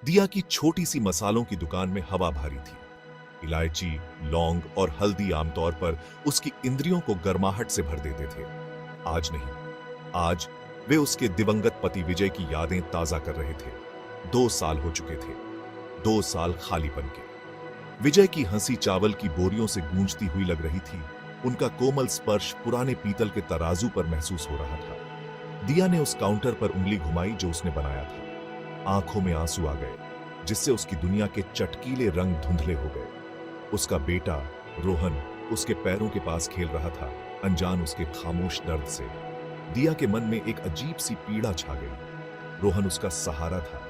दिया की छोटी सी मसालों की दुकान में हवा भारी थी। इलायची, लौंग और हल्दी आमतौर पर उसकी इंद्रियों को गर्माहट से भर देते थे। आज नहीं, आज वे उसके दिवंगत पति विजय की यादें ताजा कर रहे थे। 2 साल हो चुके थे, 2 साल खालीपन के। विजय की हंसी चावल की बोरियों से गूंजती हुई लग रही थी। उनका कोमल स्पर्श पुराने पीतल के तराजू पर महसूस हो रहा था। दिया ने उस काउंटर पर उंगली घुमाई जो उसने बनाया था। आंखों में आंसू आ गए, जिससे उसकी दुनिया के चटकीले रंग धुंधले हो गए। उसका बेटा रोहन उसके पैरों के पास खेल रहा था, अनजान उसके खामोश दर्द से। दिया के मन में एक अजीब सी पीड़ा छा गई। रोहन उसका सहारा था,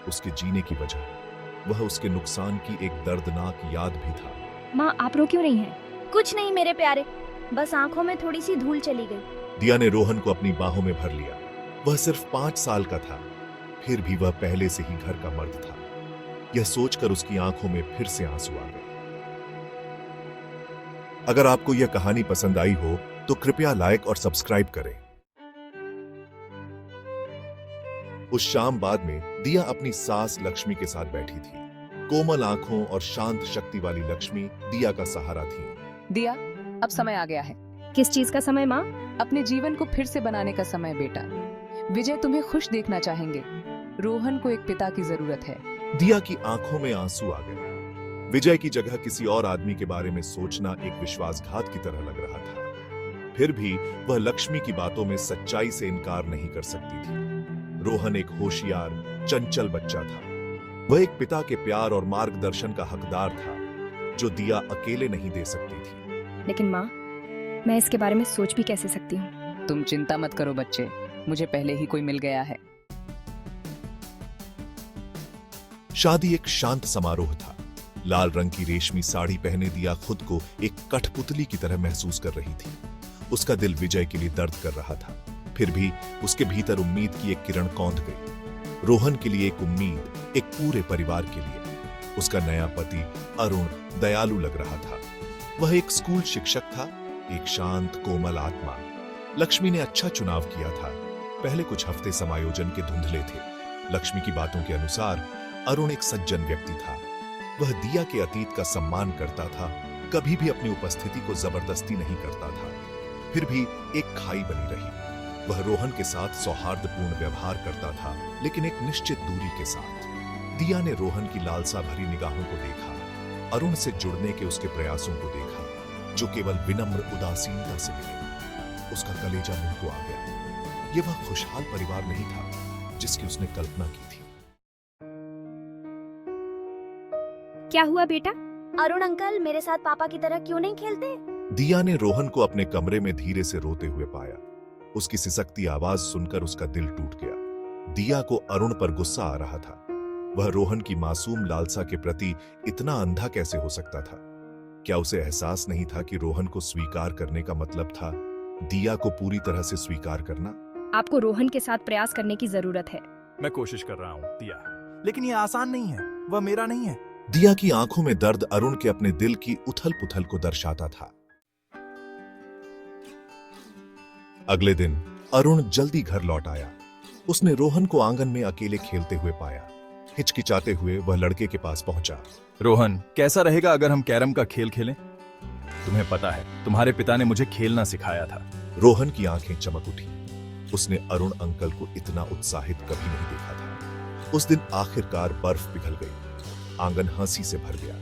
उसके जीने की वजह। वह उसके नुकसान की एक दर्दनाक याद भी था। माँ, आप रो क्यों रही हैं? कुछ नहीं मेरे प्यारे, बस आंखों में थोड़ी सी धूल चली गई। दिया ने रोहन को अपनी बाहों में भर लिया। वह सिर्फ 5 साल का था, फिर भी वह पहले से ही घर का मर्द था। यह सोचकर उसकी आंखों में फिर से आंसू आ गए। अगर आपको यह कहानी पसंद आई हो तो कृपया लाइक और सब्सक्राइब करें। उस शाम बाद में दिया अपनी सास लक्ष्मी के साथ बैठी थी। कोमल आंखों और शांत शक्ति वाली लक्ष्मी दिया का सहारा थी। दिया, अब समय आ गया है। किस चीज का समय माँ? अपने जीवन को फिर से बनाने का समय बेटा। विजय तुम्हें खुश देखना चाहेंगे। रोहन को एक पिता की जरूरत है। दिया की आंखों में आंसू आ गए। विजय की जगह किसी और आदमी के बारे में सोचना एक विश्वासघात की तरह लग रहा था। फिर भी वह लक्ष्मी की बातों में सच्चाई से इनकार नहीं कर सकती थी। रोहन एक होशियार, चंचल बच्चा था। वह एक पिता के प्यार और मार्गदर्शन का हकदार था, जो दिया अकेले नहीं दे सकती थी। लेकिन माँ, मैं इसके बारे में सोच भी कैसे सकती हूँ? तुम चिंता मत करो बच्चे, मुझे पहले ही कोई मिल गया है। शादी एक शांत समारोह था। लाल रंग की रेशमी साड़ी पहने दिया खुद को एक कठपुतली की तरह महसूस कर रही थी। उसका दिल विजय के लिए दर्द कर रहा था, फिर भी उसके भीतर उम्मीद की एक किरण कौंध गई। रोहन के लिए एक उम्मीद, एक पूरे परिवार के लिए। उसका नया पति अरुण दयालु लग रहा था। वह एक स्कूल शिक्षक था, एक शांत कोमल आत्मा। लक्ष्मी ने अच्छा चुनाव किया था। पहले कुछ हफ्ते समायोजन के धुंधले थे। लक्ष्मी की बातों के अनुसार अरुण एक सज्जन व्यक्ति था। वह दिया के अतीत का सम्मान करता था, कभी भी अपनी उपस्थिति को जबरदस्ती नहीं करता था। फिर भी एक खाई बनी रही। वह रोहन के साथ सौहार्दपूर्ण व्यवहार करता था, लेकिन एक निश्चित दूरी के साथ। दिया ने रोहन की लालसा भरी निगाहों को देखा, अरुण से जुड़ने के उसके प्रयासों को देखा, जो केवल विनम्र उदासीनता से मिले। उसका कलेजा मुंह को आ गया। यह वह खुशहाल परिवार नहीं था जिसकी उसने कल्पना की थी। क्या हुआ बेटा? अरुण अंकल मेरे साथ पापा की तरह क्यों नहीं खेलते? दिया ने रोहन को अपने कमरे में धीरे से रोते हुए पाया। उसकी सिसकती आवाज सुनकर उसका दिल टूट गया। दिया को अरुण पर गुस्सा आ रहा था। वह रोहन की मासूम लालसा के प्रति इतना अंधा कैसे हो सकता था? क्या उसे एहसास नहीं था कि रोहन को स्वीकार करने का मतलब था दिया को पूरी तरह से स्वीकार करना? आपको रोहन के साथ प्रयास करने की जरूरत है। मैं कोशिश कर रहा हूँ दिया, लेकिन ये आसान नहीं है। वह मेरा नहीं है। दिया की आंखों में दर्द अरुण के अपने दिल की उथल पुथल को दर्शाता था। अगले दिन अरुण जल्दी घर लौट आया। उसने रोहन को आंगन में अकेले खेलते हुए पाया। हिचकिचाते हुए वह लड़के के पास पहुंचा। रोहन, कैसा रहेगा अगर हम कैरम का खेल खेलें? तुम्हें पता है, तुम्हारे पिता ने मुझे खेलना सिखाया था। रोहन की आंखें चमक उठी। उसने अरुण अंकल को इतना उत्साहित कभी नहीं देखा था। उस दिन आखिरकार बर्फ पिघल गई। आंगन हंसी से भर गया,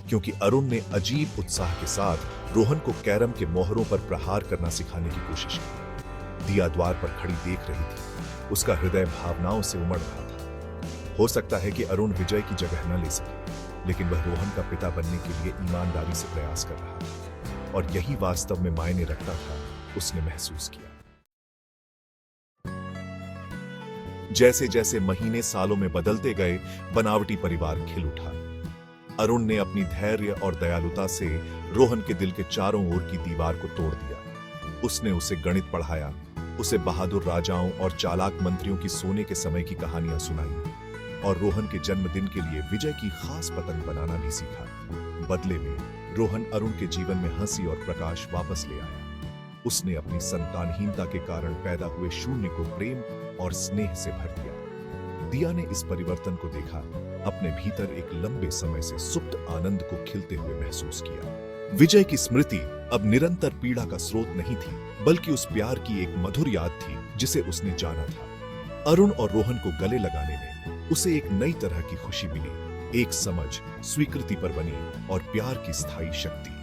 क्योंकि अरुण ने अजीब उत्साह के साथ रोहन को कैरम के मोहरों पर प्रहार करना सिखाने की कोशिश की। दिया द्वार पर खड़ी देख रही थी। उसका हृदय भावनाओं से उमड़ रहा था। हो सकता है कि अरुण विजय की जगह न ले सके, लेकिन वह रोहन का पिता बनने के लिए ईमानदारी से प्रयास कर रहा था, और यही वास्तव में मायने रखता था, उसने महसूस किया। जैसे जैसे महीने सालों में बदलते गए, बनावटी परिवार खिल उठा। अरुण ने अपनी धैर्य और दयालुता से रोहन के दिल के चारों ओर की दीवार को तोड़ दिया। उसने उसे गणित पढ़ाया, उसे बहादुर राजाओं और चालाक मंत्रियों की सोने के समय की कहानियां सुनाई, और रोहन के जन्मदिन के लिए विजय की खास पतंग बनाना भी सीखा। बदले में रोहन अरुण के जीवन में हंसी और प्रकाश वापस ले आया। उसने अपनी संतानहीनता के कारण पैदा हुए शून्य को प्रेम और स्नेह से भर दिया। दिया ने इस परिवर्तन को देखा अपने भीतर एक लंबे समय से सुप्त आनंद को खिलते हुए महसूस किया। विजय की स्मृति अब निरंतर पीड़ा का स्रोत नहीं थी, बल्कि उस प्यार की एक मधुर याद थी जिसे उसने जाना था। अरुण और रोहन को गले लगाने में उसे एक नई तरह की खुशी मिली, एक समझ, स्वीकृति पर बनी और प्यार की स्थायी शक्ति।